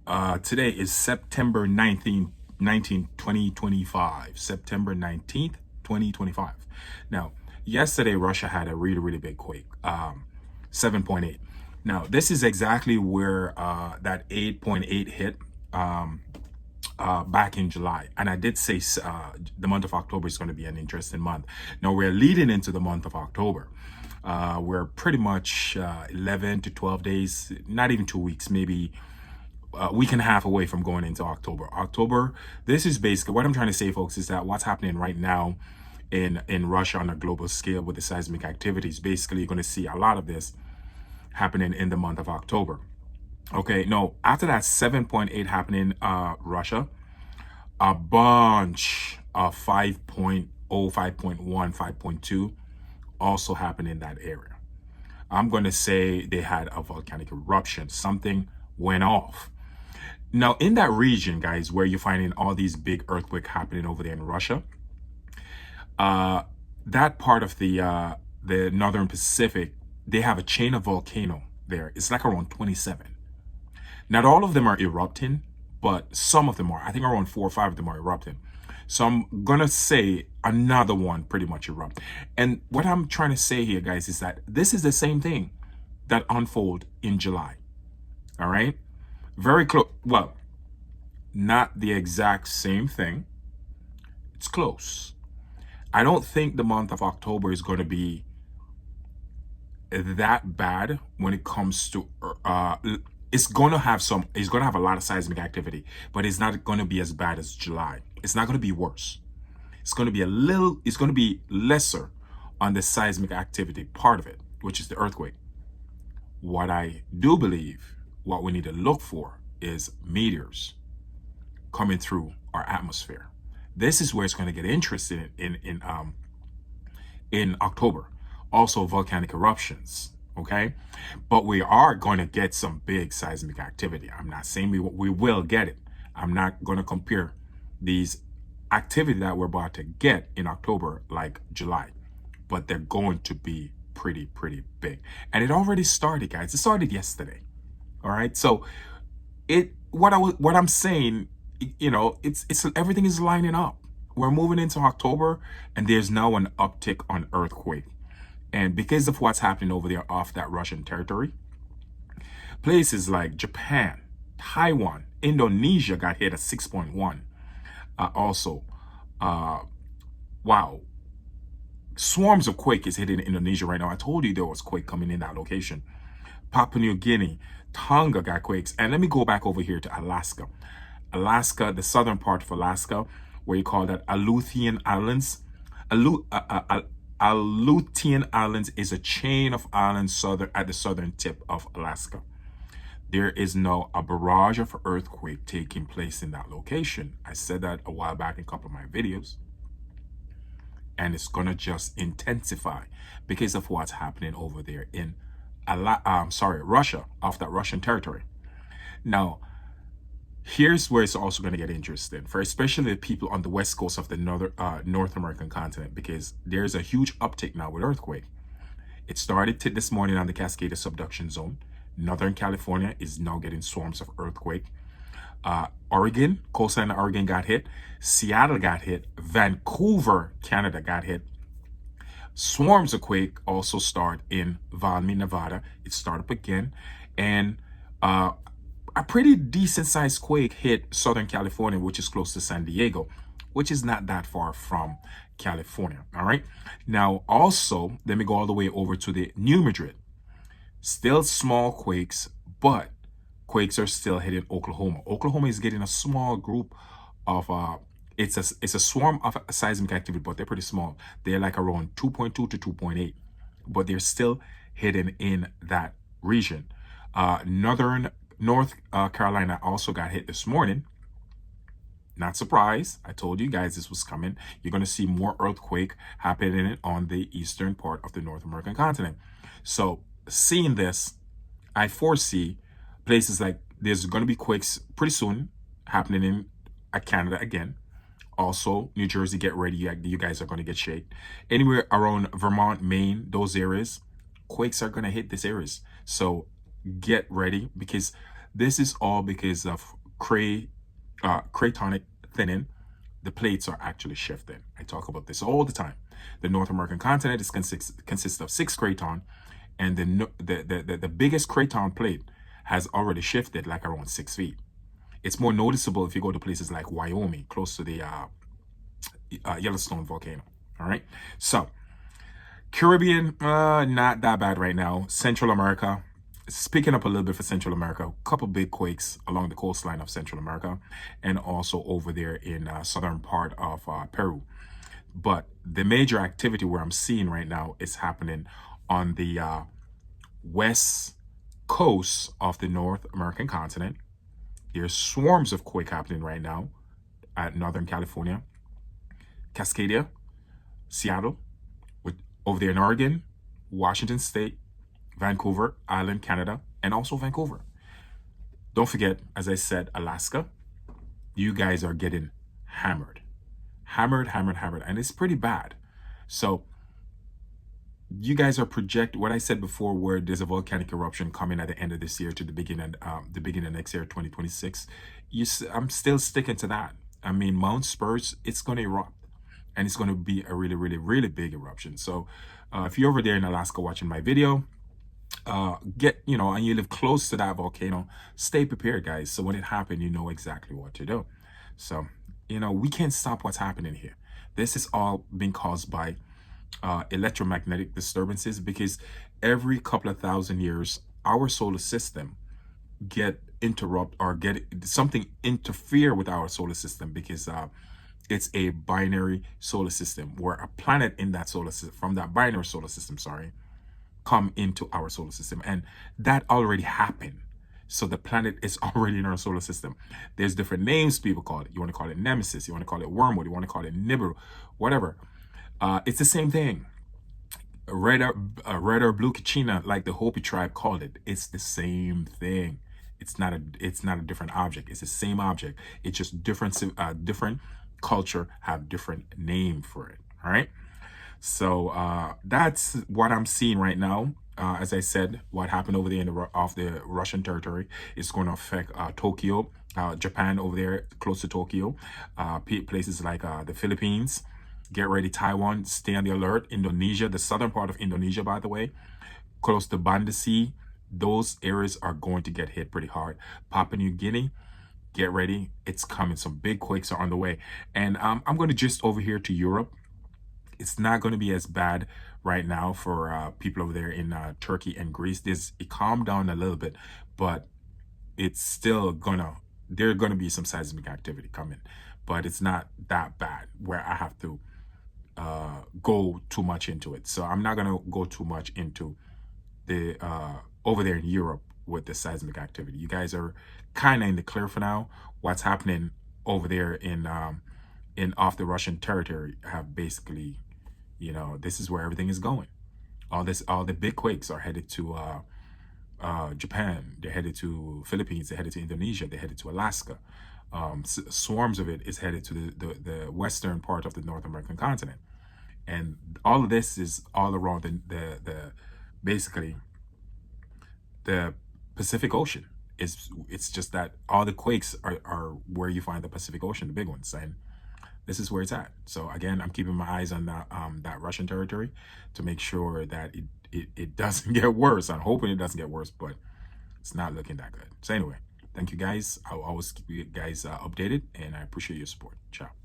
Today is September 19th, 2025. September 19th, 2025. Now, yesterday, Russia had a really, really big quake, 7.8. Now, this is exactly where that 8.8 hit back in July. And I did say the month of October is going to be an interesting month. Now, we're leading into the month of October. We're pretty much 11 to 12 days, not even 2 weeks, maybe a week and a half away from going into October. This is basically what I'm trying to say, folks, is that what's happening right now in Russia on a global scale with the seismic activities, basically you're going to see a lot of this happening in the month of October. Okay, no, after that 7.8 happening Russia, a bunch of 5.0, 5.1, 5.2 also happened in that area. I'm going to say they had a volcanic eruption. Something went off. Now, in that region, guys, where you're finding all these big earthquakes happening over there in Russia, that part of the northern Pacific, they have a chain of volcano there. It's like around 27. Not all of them are erupting, but some of them are. I think around 4 or 5 of them are erupting. So I'm gonna say another one pretty much erupt. And what I'm trying to say here, guys, is that this is the same thing that unfolded in July. All right, very close. Well, not the exact same thing. It's close. I don't think the month of October is going to be that bad when it comes to it's going to have a lot of seismic activity, but it's not going to be as bad as July. It's not going to be worse. It's going to be lesser on the seismic activity part of it, which is the earthquake. What I do believe, what we need to look for is meteors coming through our atmosphere. This is where it's going to get interesting in October. Also volcanic eruptions, okay? But we are going to get some big seismic activity. I'm not saying we will get it. I'm not going to compare these activity that we're about to get in October like July, but they're going to be pretty big. And it already started, guys. It started yesterday. All right. So what I'm saying, you know, it's everything is lining up. We're moving into October and there's now an uptick on earthquake. And because of what's happening over there off that Russian territory, places like Japan, Taiwan, Indonesia got hit at 6.1. Also, wow, swarms of quake is hitting Indonesia right now. I told you there was quake coming in that location. Papua New Guinea, Tonga got quakes. And let me go back over here to Alaska. Alaska, the southern part of Alaska, where you call that Aleutian Islands. Aleutian Islands is a chain of islands at the southern tip of Alaska. There is now a barrage of earthquake taking place in that location. I said that a while back in a couple of my videos. And it's going to just intensify because of what's happening over there in Russia, off that Russian territory. Now, here's where it's also going to get interesting for especially the people on the west coast of the North American continent, because there's a huge uptick now with earthquake. It started this morning on the Cascade subduction zone. Northern California is now getting swarms of earthquake. Oregon, coastline of Oregon got hit. Seattle got hit. Vancouver, Canada got hit. Swarms of quake also start in Valmy, Nevada. It started up again. And a pretty decent sized quake hit Southern California, which is close to San Diego, which is not that far from California. All right. Now, also, let me go all the way over to the New Madrid. Still small quakes, but quakes are still hitting Oklahoma. Oklahoma is getting a small group of it's a swarm of seismic activity, but they're pretty small. They're like around 2.2 to 2.8, but they're still hidden in that region. North Carolina also got hit this morning. Not surprised. I told you guys this was coming. You're going to see more earthquake happening on the eastern part of the North American continent. So seeing this, I foresee places like there's going to be quakes pretty soon happening in Canada again. Also, New Jersey, get ready. You guys are going to get shaked. Anywhere around Vermont, Maine, those areas, quakes are going to hit these areas. So get ready, because this is all because of cray, cratonic thinning, the plates are actually shifting. I talk about this all the time. The North American continent consists of 6 craton, and the biggest craton plate has already shifted like around 6 feet. It's more noticeable if you go to places like Wyoming, close to the Yellowstone volcano. All right. So Caribbean, not that bad right now. Central America, speaking up a little bit for Central America, a couple big quakes along the coastline of Central America, and also over there in southern part of Peru. But the major activity where I'm seeing right now is happening on the west coast of the North American continent. There's swarms of quake happening right now at Northern California, Cascadia, Seattle, over there in Oregon, Washington State, Vancouver Island, Canada, and also Vancouver. Don't forget, as I said, Alaska. You guys are getting hammered, and it's pretty bad. So you guys are what I said before, where there's a volcanic eruption coming at the end of this year to the beginning of next year, 2026. I'm still sticking to that. I mean, Mount Spurs, it's going to erupt, and it's going to be a really, really, really big eruption. So if you're over there in Alaska watching my video, and you live close to that volcano, stay prepared, guys. So when it happens, you know exactly what to do. So, we can't stop what's happening here. This is all being caused by electromagnetic disturbances, because every couple of thousand years our solar system get something interfere with our solar system, because it's a binary solar system where a planet in that solar system, from that binary solar system, come into our solar system, and that already happened. So the planet is already in our solar system. There's different names people call it. You want to call it Nemesis, you want to call it Wormwood, you want to call it Nibiru, whatever. It's the same thing. Red or blue Kachina, like the Hopi tribe called it. It's the same thing. It's not a different object. It's the same object. It's just different culture have different name for it. All right. So that's what I'm seeing right now. As I said, what happened over there off the Russian territory is going to affect Tokyo, Japan over there close to Tokyo, places like the Philippines. Get ready, Taiwan, stay on the alert. Indonesia, the southern part of Indonesia, by the way, close to Banda Sea, those areas are going to get hit pretty hard. Papua New Guinea, get ready. It's coming. Some big quakes are on the way. And I'm going to just over here to Europe. It's not going to be as bad right now for people over there in Turkey and Greece. It calmed down a little bit, but it's still there's going to be some seismic activity coming, but it's not that bad where I have to go too much into it. So I'm not going to go too much into the over there in Europe with the seismic activity. You guys are kind of in the clear for now. What's happening over there in off the Russian territory have basically, this is where everything is going. All the big quakes are headed to Japan. They're headed to Philippines. They're headed to Indonesia. They're headed to Alaska. Swarms of it is headed to the western part of the North American continent, and all of this is all around the basically the Pacific Ocean. It's just that all the quakes are where you find the Pacific Ocean, the big ones, and this is where it's at. So again, I'm keeping my eyes on that Russian territory to make sure that it doesn't get worse. I'm hoping it doesn't get worse, but it's not looking that good. So anyway, thank you guys. I'll always keep you guys updated, and I appreciate your support. Ciao.